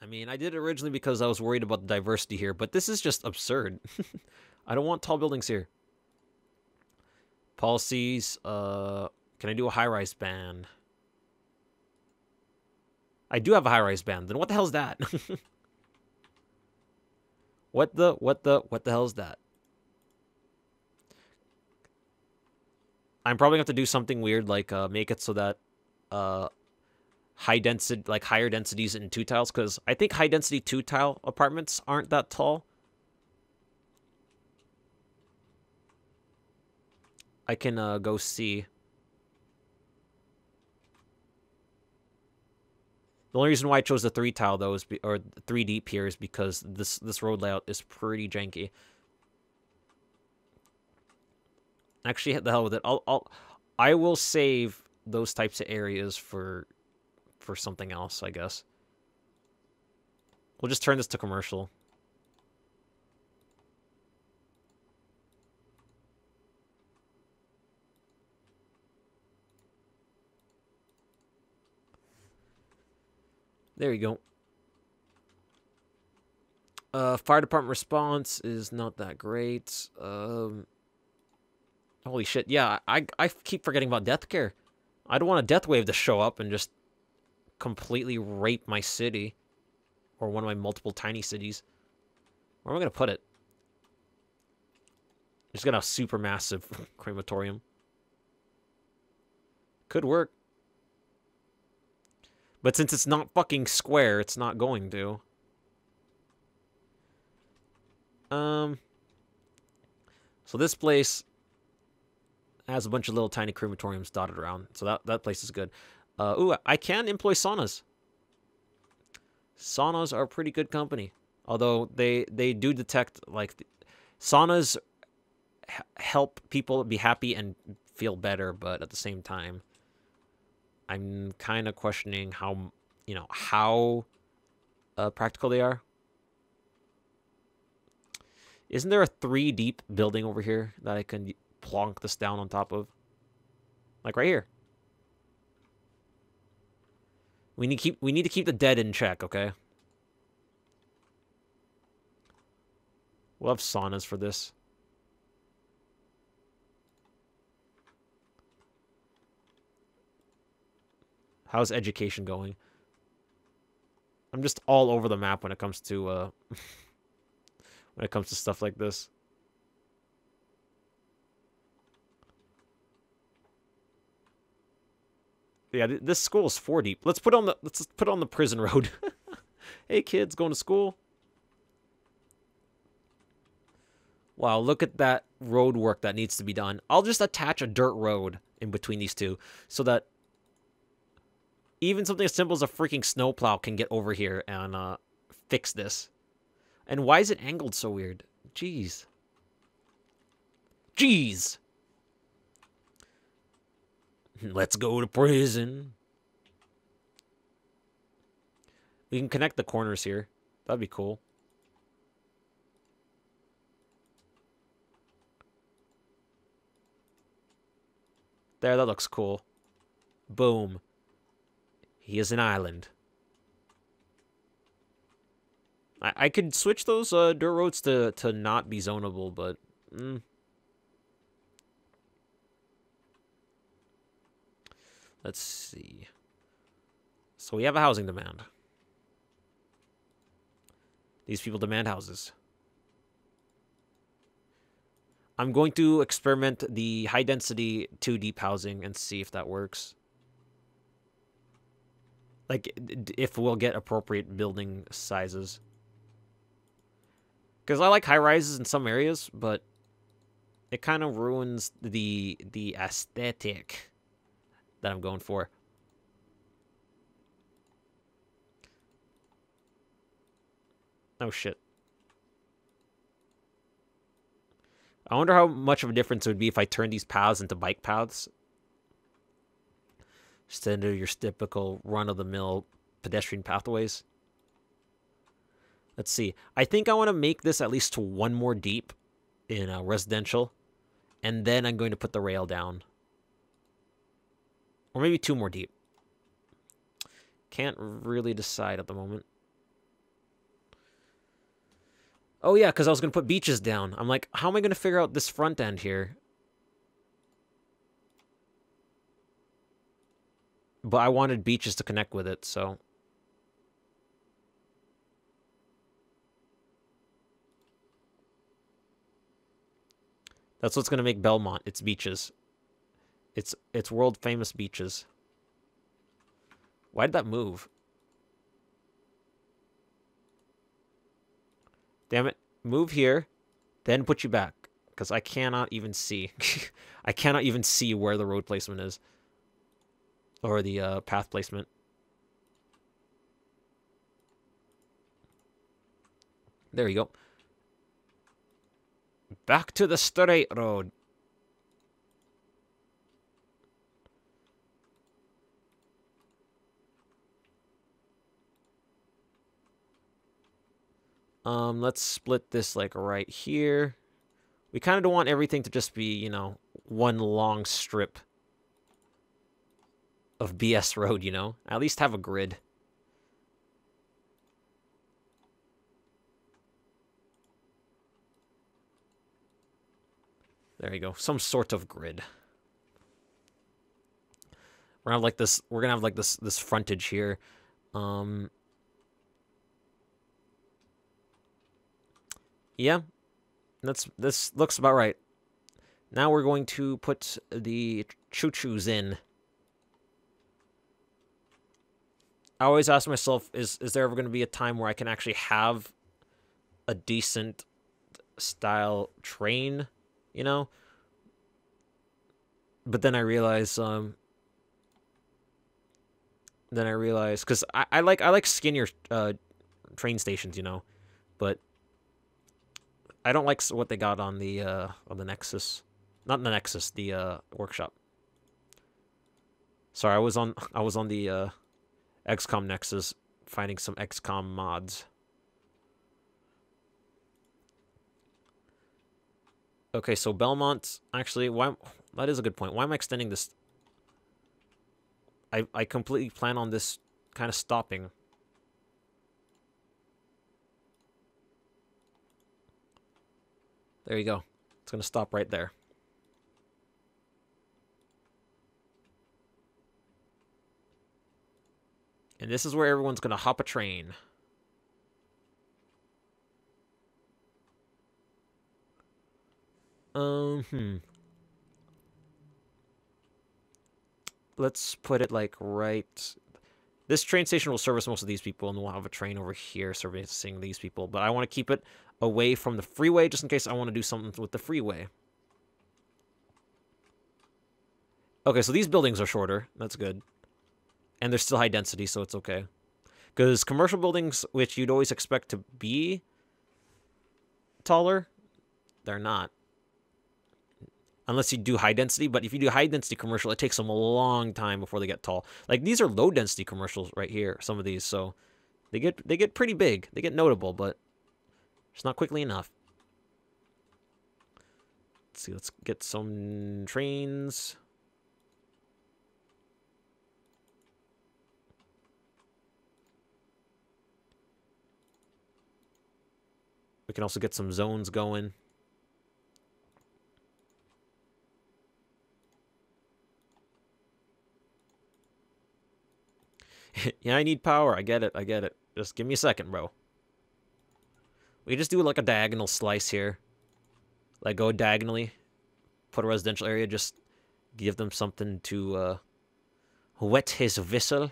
mean, I did it originally because I was worried about the diversity here, but this is just absurd. I don't want tall buildings here. Policies, can I do a high-rise ban? I do have a high-rise ban. Then what the hell is that? What the hell is that? I'm probably gonna have to do something weird, like make it so that higher densities in 2 tiles, because I think high density 2-tile apartments aren't that tall. I can go see. The only reason why I chose the 3-tile though or 3 deep here is because this road layout is pretty janky. Actually, hit the hell with it. I will save those types of areas for something else, I guess. We'll just turn this to commercial. There you go. Fire department response is not that great. Holy shit, yeah, I keep forgetting about death care. I don't want a death wave to show up and just completely rape my city. Or one of my multiple tiny cities. Where am I going to put it? Just got a super massive crematorium. Could work. But since it's not fucking square, it's not going to. So this place has a bunch of little tiny crematoriums dotted around. So that place is good. Ooh, I can employ saunas. Saunas are pretty good company. Although they do detect, like, saunas help people be happy and feel better, but at the same time, I'm kind of questioning how, how practical they are. Isn't there a 3 deep building over here that I can plonk this down on top of? Like right here. We need to keep the dead in check, okay? We'll have saunas for this. How's education going? I'm just all over the map when it comes to when it comes to stuff like this. Yeah, this school is 4 deep. Let's put on the prison road. Hey kids, going to school. Wow, look at that road work that needs to be done. I'll just attach a dirt road in between these two so that even something as simple as a freaking snowplow can get over here and fix this. And why is it angled so weird? Jeez. Jeez. Let's go to prison. We can connect the corners here. That'd be cool. There, that looks cool. Boom. He is an island. I could switch those dirt roads to not be zonable, but... Let's see. So we have a housing demand. These people demand houses. I'm going to experiment the high-density 2 deep housing and see if that works. Like, if we'll get appropriate building sizes. Because I like high-rises in some areas, but it kind of ruins the aesthetic that I'm going for. Oh, shit. I wonder how much of a difference it would be if I turned these paths into bike paths. Instead of your typical run-of-the-mill pedestrian pathways. Let's see. I think I want to make this at least to 1 more deep in residential. And then I'm going to put the rail down. Or maybe 2 more deep. Can't really decide at the moment. Oh yeah, because I was gonna put beaches down. I'm like, how am I gonna figure out this front end here? But I wanted beaches to connect with it, so. That's what's gonna make Belmont. It's beaches. It's world famous beaches. Why did that move? Damn it. Move here, then put you back. Because I cannot even see. I cannot even see where the road placement is. Or the path placement. There you go. Back to the straight road. Let's split this like right here. We kind of don't want everything to just be, you know, one long strip of BS road, you know? At least have a grid. There you go. Some sort of grid. We're gonna have like this. We're gonna have like this frontage here. Yeah, this looks about right. Now we're going to put the choo-choos in. I always ask myself, is there ever going to be a time where I can actually have a decent style train, you know? But then I realize, because I like skinnier train stations, you know, but I don't like what they got on the Nexus, not the Nexus, the workshop. Sorry, I was on the XCOM Nexus finding some XCOM mods. Okay, so Belmont, actually, why? That is a good point. Why am I extending this? I completely plan on this kind of stopping. There you go. It's going to stop right there. And this is where everyone's going to hop a train. Let's put it like right. This train station will service most of these people, and we'll have a train over here servicing these people. But I want to keep it away from the freeway, just in case I want to do something with the freeway. Okay, so these buildings are shorter. That's good. And they're still high density, so it's okay. Because commercial buildings, which you'd always expect to be taller, they're not. Unless you do high density, but if you do high density commercial, it takes them a long time before they get tall. Like these are low density commercials right here, some of these, so they get pretty big. They get notable, but it's not quickly enough. Let's see, let's get some trains. We can also get some zones going. Yeah, I need power. I get it. I get it. Just give me a second, bro. We just do like a diagonal slice here. Like go diagonally. Put a residential area. Just give them something to wet his whistle.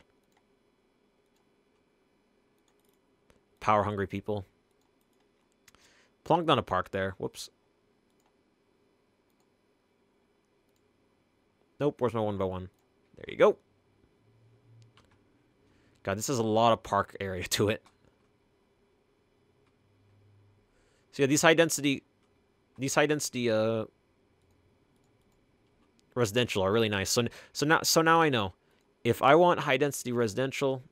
Power hungry people. Plonk down a park there. Whoops. Nope, where's my 1x1? There you go. God, this has a lot of park area to it. So yeah, these high density residential are really nice. So now I know. If I want high density residential,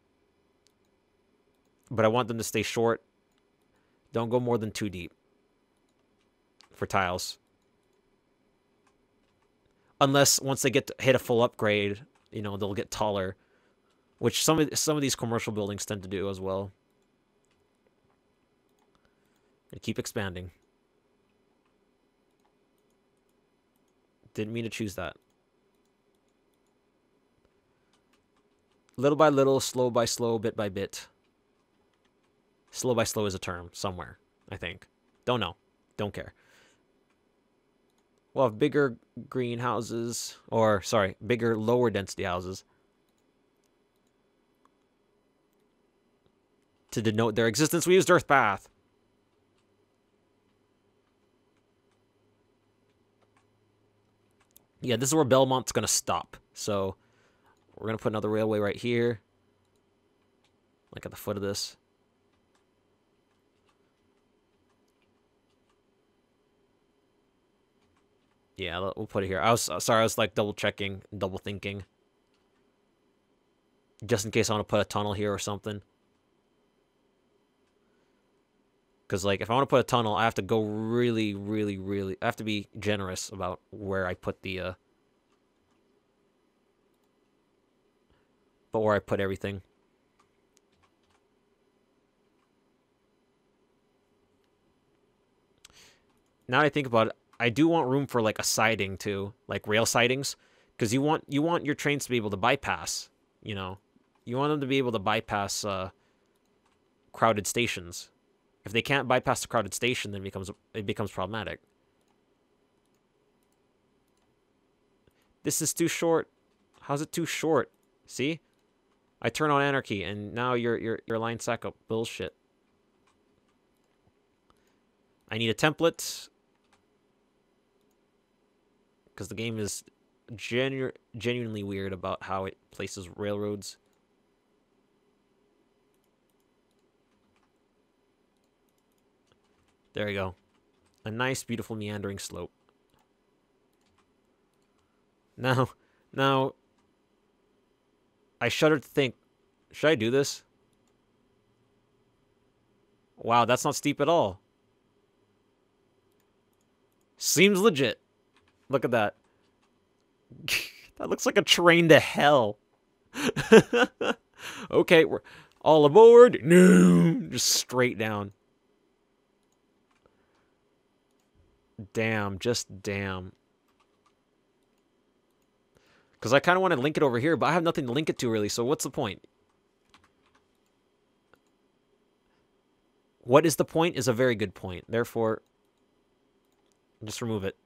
but I want them to stay short, don't go more than 2 deep for tiles. Unless once they hit a full upgrade, you know, they'll get taller. Which some of these commercial buildings tend to do as well. And keep expanding. Didn't mean to choose that. Little by little, slow by slow, bit by bit. Slow by slow is a term somewhere, I think. Don't know. Don't care. We'll have bigger greenhouses, or, sorry, bigger lower density houses to denote their existence. We used Earth Path. Yeah, this is where Belmont's going to stop. So we're going to put another railway right here. Like at the foot of this. Yeah, we'll put it here. I was sorry, I was like double checking, double thinking. Just in case I want to put a tunnel here or something. Because, like, if I want to put a tunnel, I have to go really, really, really... I have to be generous about where I put the, but where I put everything. Now that I think about it, I do want room for, like, a siding, too. Like, rail sidings. Because you want your trains to be able to bypass, you know. You want them to be able to bypass, crowded stations. If they can't bypass the crowded station, then it becomes problematic. This is too short. How's it too short? See? I turn on anarchy, and now your line sack up bullshit. I need a template. Because the game is genuinely weird about how it places railroads. There you go. A nice, beautiful, meandering slope. Now, I shudder to think, should I do this? Wow, that's not steep at all. Seems legit. Look at that. That looks like a train to hell. Okay, we're all aboard. No, just straight down. Damn, just damn. Because I kind of want to link it over here, but I have nothing to link it to, really, so what's the point? What is the point is a very good point. Therefore, just remove it.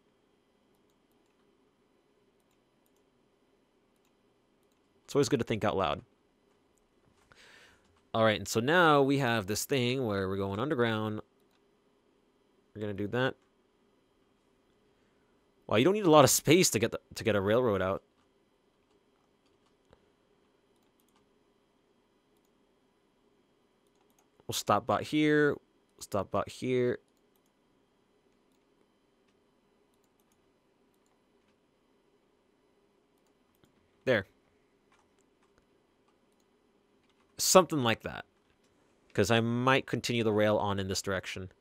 It's always good to think out loud. Alright, and so now we have this thing where we're going underground. We're going to do that. Wow, you don't need a lot of space to get a railroad out. We'll stop about here. Stop about here. There. Something like that. Because I might continue the rail on in this direction.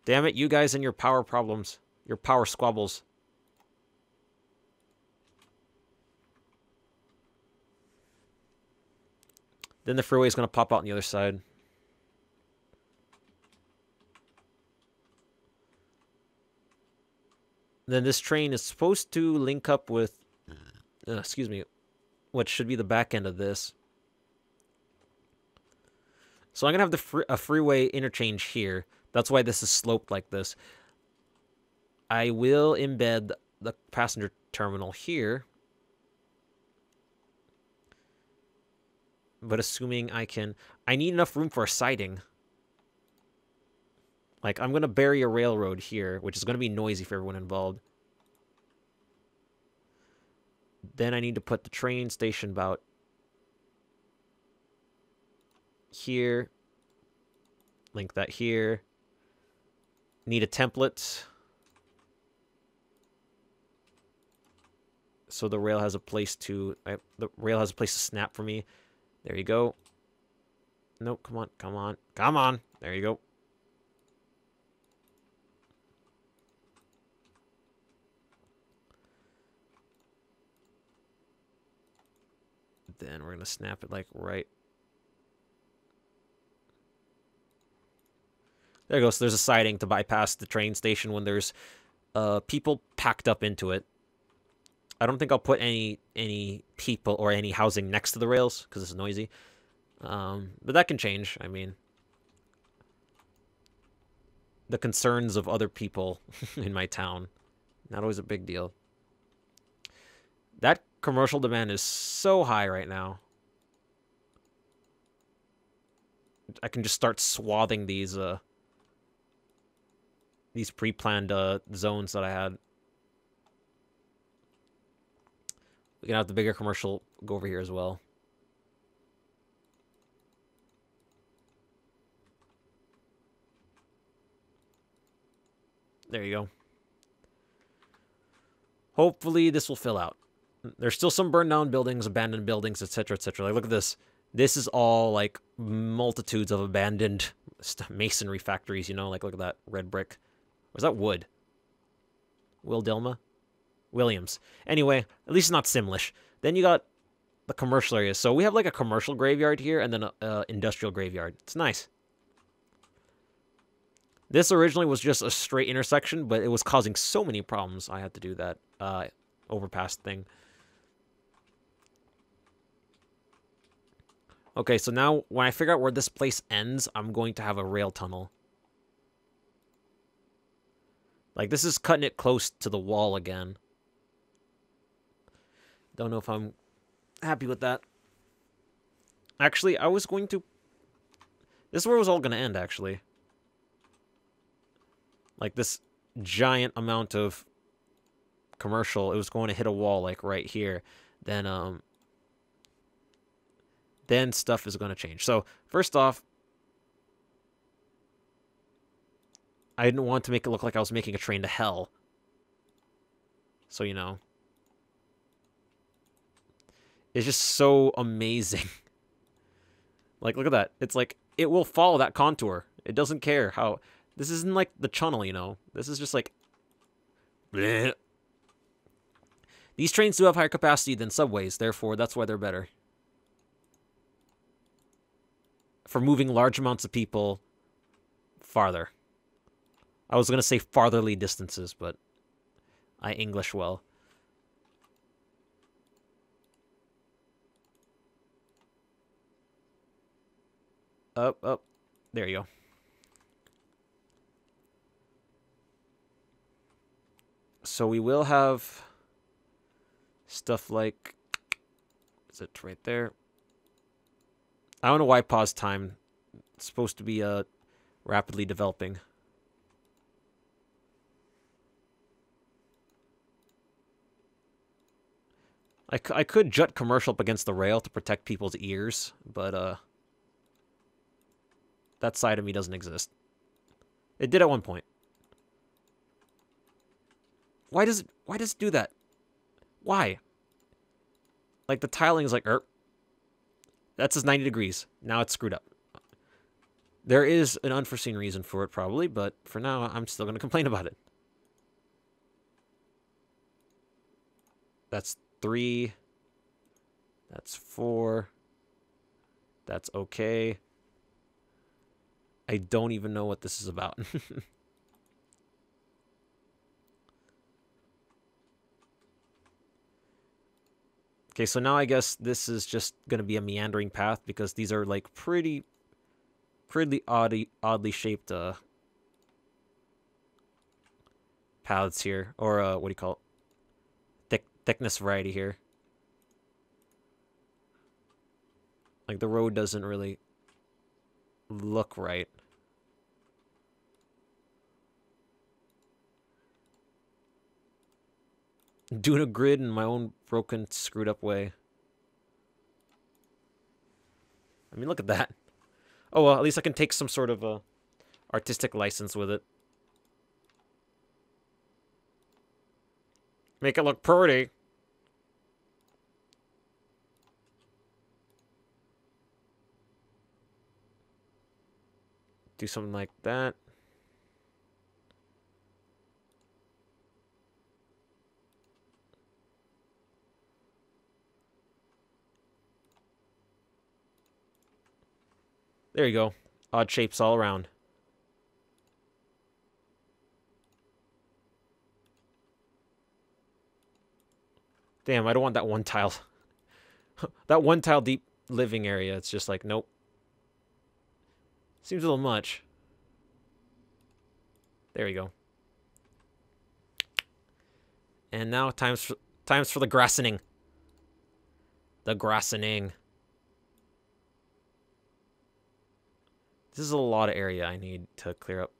Damn it, you guys and your power problems. Your power squabbles. Then the freeway is going to pop out on the other side. Then this train is supposed to link up with, excuse me, what should be the back end of this. So I'm going to have a freeway interchange here. That's why this is sloped like this. I will embed the passenger terminal here. But assuming I can... I need enough room for a siding. Like, I'm going to bury a railroad here, which is going to be noisy for everyone involved. Then I need to put the train station about here. Link that here. Need a template. So the rail has a place to... the rail has a place to snap for me. There you go. Nope, come on, come on, come on. There you go. Then we're going to snap it like right. There you go. So there's a siding to bypass the train station when there's people packed up into it. I don't think I'll put any people or any housing next to the rails because it's noisy. But that can change. I mean, the concerns of other people in my town, not always a big deal. That commercial demand is so high right now. I can just start swathing these pre-planned zones that I had. We can have the bigger commercial go over here as well. There you go. Hopefully this will fill out. There's still some burned down buildings, abandoned buildings, etc., etc. Like, look at this. This is all, like, multitudes of abandoned masonry factories, you know? Like, look at that red brick. Or is that wood? Williams. Anyway, at least it's not Simlish. Then you got the commercial areas. So we have, like, a commercial graveyard here and then an industrial graveyard. It's nice. This originally was just a straight intersection, but it was causing so many problems. I had to do that overpass thing. Okay, so now when I figure out where this place ends, I'm going to have a rail tunnel. Like, this is cutting it close to the wall again. Don't know if I'm happy with that. Actually, I was going to... This is where it was all going to end, actually. Like, this giant amount of commercial, it was going to hit a wall, like, right here. Then stuff is going to change. So, first off, I didn't want to make it look like I was making a train to hell. So, you know. It's just so amazing. Like, look at that. It's like, it will follow that contour. It doesn't care how... This isn't like the channel, you know? This is just like... Bleh. These trains do have higher capacity than subways, therefore that's why they're better. For moving large amounts of people farther. I was going to say fartherly distances, but I English well. Up. There you go. So we will have stuff like... Is it right there? I don't know why pause time. It's supposed to be rapidly developing. I could jut commercial up against the rail to protect people's ears, but that side of me doesn't exist. It did at one point. Why does it do that? Why? Like, the tiling is like, that says 90 degrees. Now it's screwed up. There is an unforeseen reason for it, probably, but for now, I'm still going to complain about it. That's 3. That's 4. That's okay. I don't even know what this is about. Okay, so now I guess this is just going to be a meandering path because these are like pretty oddly shaped paths here, or what do you call it? Thickness variety here. Like, the road doesn't really look right. Doing a grid in my own broken, screwed up way. I mean, look at that. Oh, well, at least I can take some sort of artistic license with it. Make it look pretty. Do something like that. There you go. Odd shapes all around. Damn, I don't want that one tile. That one tile deep living area. It's just like, nope. Seems a little much. There we go. And now times for the grassening. The grassening. This is a lot of area I need to clear up.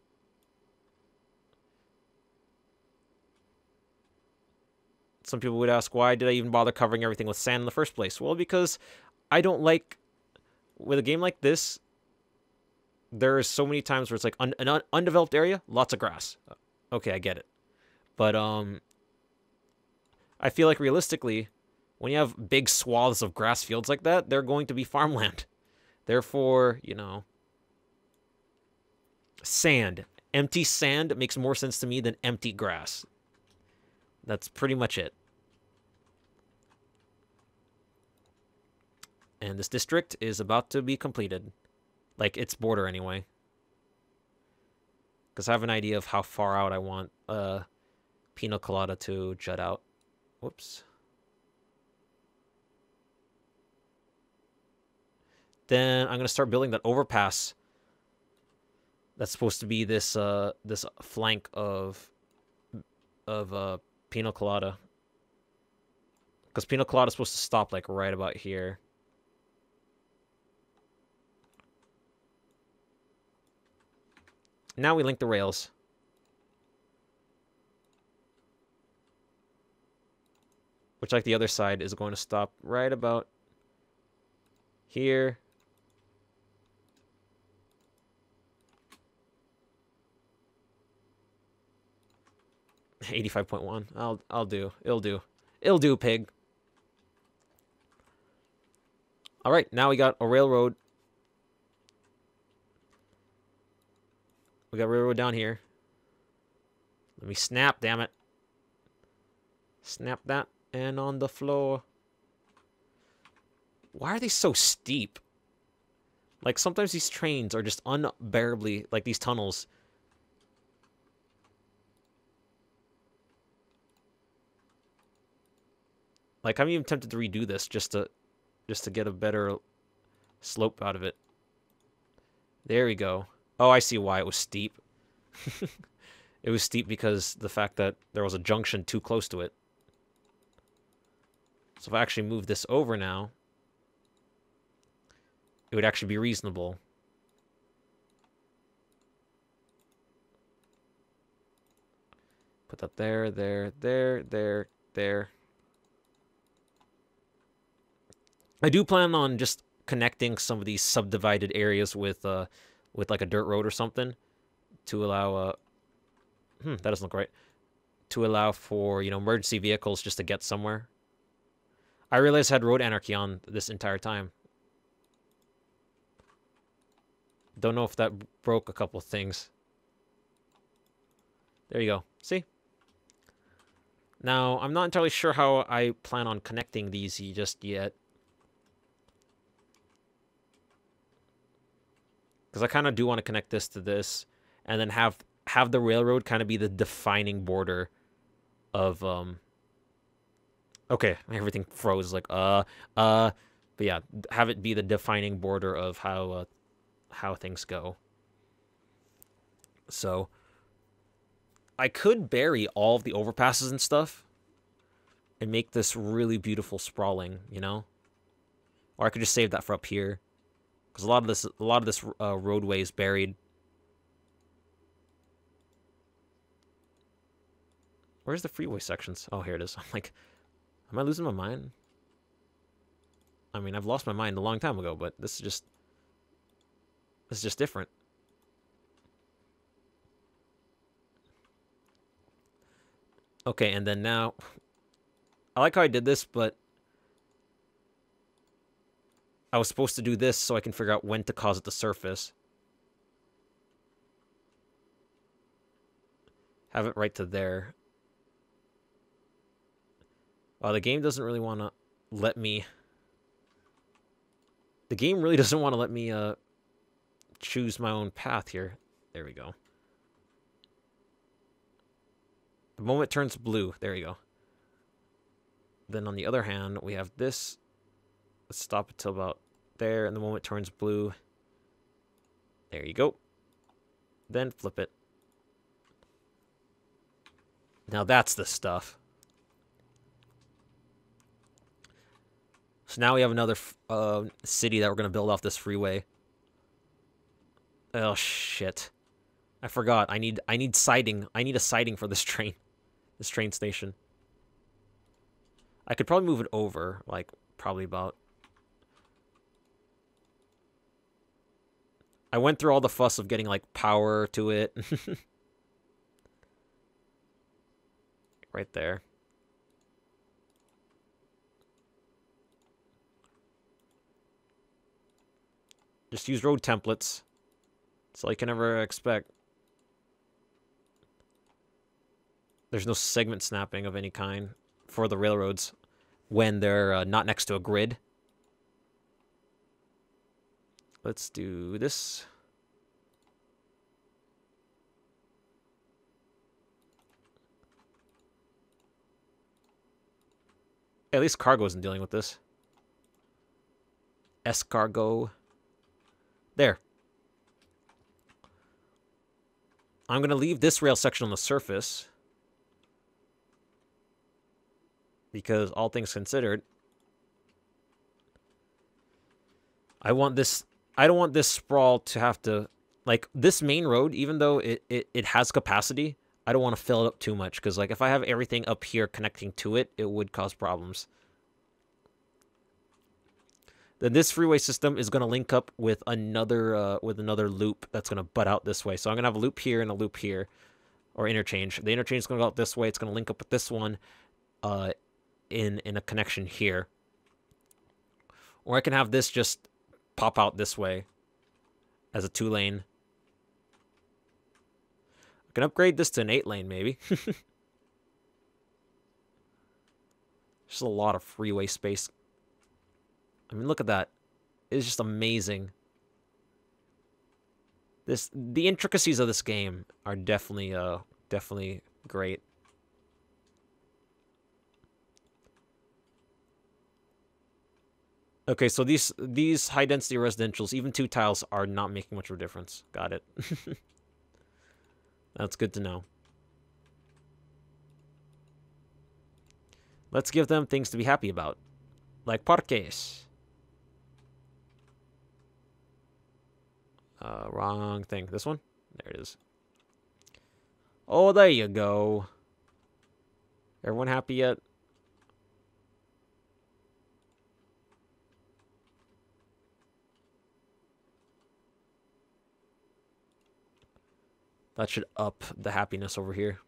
Some people would ask, why did I even bother covering everything with sand in the first place? Well, because I don't like... With a game like this, there's so many times where it's like an undeveloped area, lots of grass. Okay, I get it. But I feel like realistically, when you have big swaths of grass fields like that, they're going to be farmland. Therefore, you know, sand. Empty sand makes more sense to me than empty grass. That's pretty much it. And this district is about to be completed. Like, its border, anyway. Because I have an idea of how far out I want Pina Colada to jut out. Whoops. Then I'm going to start building that overpass. That's supposed to be this this flank of Pina Colada. Because Pina Colada is supposed to stop, like, right about here. Now we link the rails. Which, like the other side, is going to stop right about here. $85.1. I'll do. It'll do. It'll do, pig. All right, now we got a railroad. We got railroad down here. Let me snap, damn it. Snap that. And on the floor. Why are they so steep? Like, sometimes these trains are just unbearably... Like, these tunnels. Like, I'm even tempted to redo this just to get a better slope out of it. There we go. Oh, I see why it was steep. It was steep because the fact that there was a junction too close to it. So if I actually move this over now, it would actually be reasonable. Put that there, there, there, there, there. I do plan on just connecting some of these subdivided areas with like a dirt road or something to allow that doesn't look right. To allow for, you know, emergency vehicles just to get somewhere. I realized I had road anarchy on this entire time. Don't know if that broke a couple of things. There you go. See? Now, I'm not entirely sure how I plan on connecting these just yet. Because I kind of do want to connect this to this, and then have the railroad kind of be the defining border of okay, everything froze. Like but yeah, have it be the defining border of how things go. So I could bury all of the overpasses and stuff, and make this really beautiful sprawling, you know, or I could just save that for up here. Because a lot of this roadway is buried. Where's the freeway sections? Oh, here it is. I'm like, am I losing my mind? I mean, I've lost my mind a long time ago, but this is just different. Okay, and then now, I like how I did this, but I was supposed to do this so I can figure out when to cause it to surface. Have it right to there. Wow, the game doesn't really want to let me... The game really doesn't want to let me choose my own path here. There we go. The moment it turns blue. There you go. Then on the other hand, we have this. Let's stop it till about there, and the moment it turns blue, there you go. Then flip it. Now that's the stuff. So now we have another city that we're going to build off this freeway. Oh, shit. I forgot. I need siding. I need a siding for this train. This train station. I could probably move it over, like, probably about... I went through all the fuss of getting, like, power to it. Right there. Just use road templates. That's all you can ever expect. There's no segment snapping of any kind for the railroads when they're not next to a grid. Let's do this. At least cargo isn't dealing with this. Escargot. There. I'm going to leave this rail section on the surface. Because all things considered, I don't want this sprawl to have to, like, this main road, even though it has capacity, I don't want to fill it up too much. Because, like, if I have everything up here connecting to it, it would cause problems. Then this freeway system is going to link up with another loop that's going to butt out this way. So I'm going to have a loop here and a loop here, or interchange. The interchange is going to go out this way. It's going to link up with this one in a connection here. Or I can have this just pop out this way as a 2-lane. I can upgrade this to an 8-lane maybe. Just a lot of freeway space. I mean, look at that. It's just amazing. The intricacies of this game are definitely great. Okay, so these high density residentials, even 2 tiles, are not making much of a difference. Got it. That's good to know. Let's give them things to be happy about. Like parques. Wrong thing. This one? There it is. Oh, there you go. Everyone happy yet? That should up the happiness over here.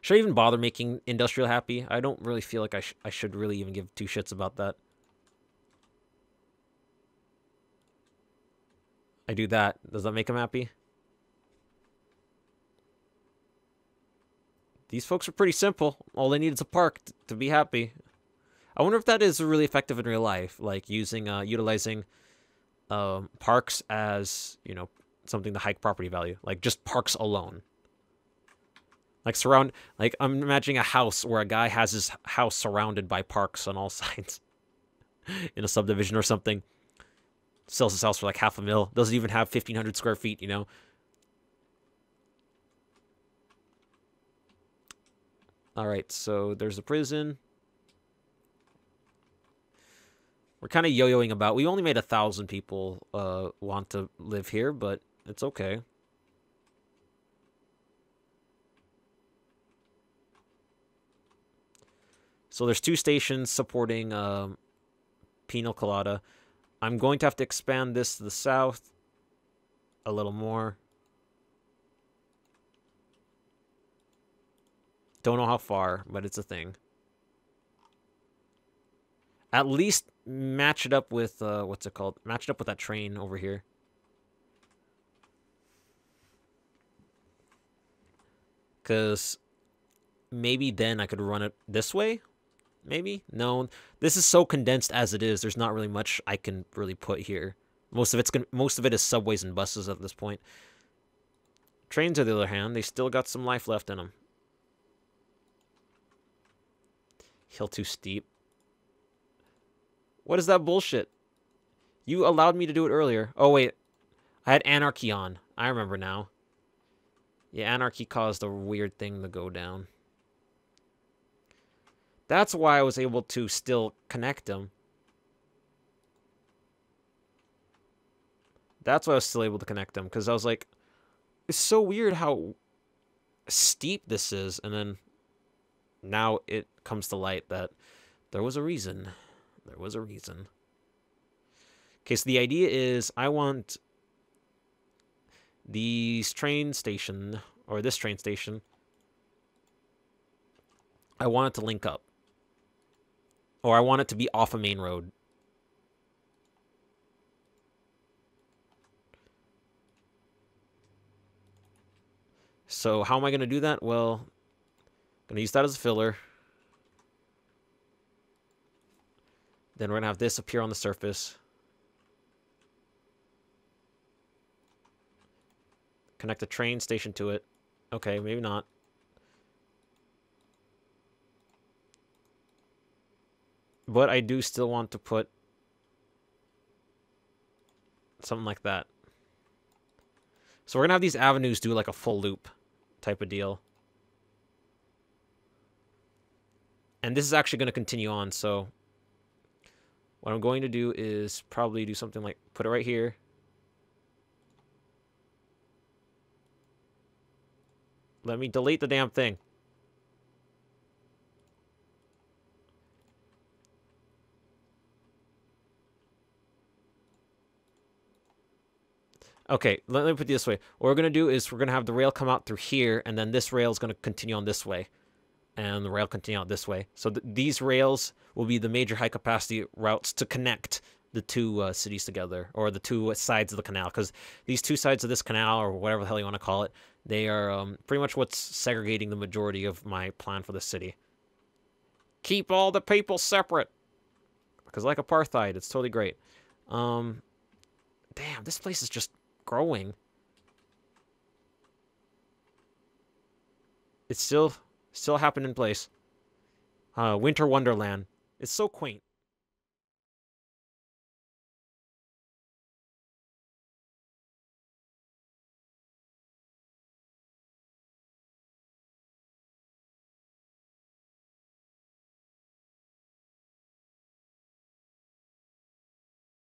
Should I even bother making industrial happy? I don't really feel like I should really even give 2 shits about that. I do that. Does that make them happy? These folks are pretty simple. All they need is a park to be happy. I wonder if that is really effective in real life, like utilizing parks as, you know, something to hike property value, like just parks alone. Like I'm imagining a house where a guy has his house surrounded by parks on all sides in a subdivision or something. Sells his house for like $500,000. Doesn't even have 1,500 square feet, you know. All right, so there's a prison. We're kind of yo-yoing about. We only made 1,000 people want to live here, but it's okay. So there's 2 stations supporting Pina Colada. I'm going to have to expand this to the south a little more. Don't know how far, but it's a thing. At least match it up with, what's it called? Match it up with that train over here. Because maybe then I could run it this way? Maybe? No. This is so condensed as it is. There's not really much I can really put here. Most of it is subways and buses at this point. Trains, on the other hand, they still got some life left in them. Hill too steep. What is that bullshit? You allowed me to do it earlier. Oh, wait. I had anarchy on. I remember now. Yeah, anarchy caused a weird thing to go down. That's why I was able to still connect them. That's why I was still able to connect them. Because I was like, it's so weird how steep this is. And then now it comes to light that there was a reason. There was a reason. Okay, so the idea is I want these train station, or this train station, I want it to link up. Or I want it to be off a main road. So how am I going to do that? Well, I'm going to use that as a filler. Then we're going to have this appear on the surface. Connect the train station to it. Okay, maybe not. But I do still want to put something like that. So we're going to have these avenues do like a full loop type of deal. And this is actually going to continue on, so what I'm going to do is probably do something like put it right here. Let me delete the damn thing. Okay, let me put it this way. What we're going to do is we're going to have the rail come out through here, and then this rail is going to continue on this way. And the rail continue out this way. So these rails will be the major high-capacity routes to connect the two cities together, or the two sides of the canal. Because these two sides of this canal, or whatever the hell you want to call it, they are pretty much what's segregating the majority of my plan for the city. Keep all the people separate. Because like apartheid, it's totally great. Damn, this place is just growing. It's still happened in place. Winter Wonderland. It's so quaint.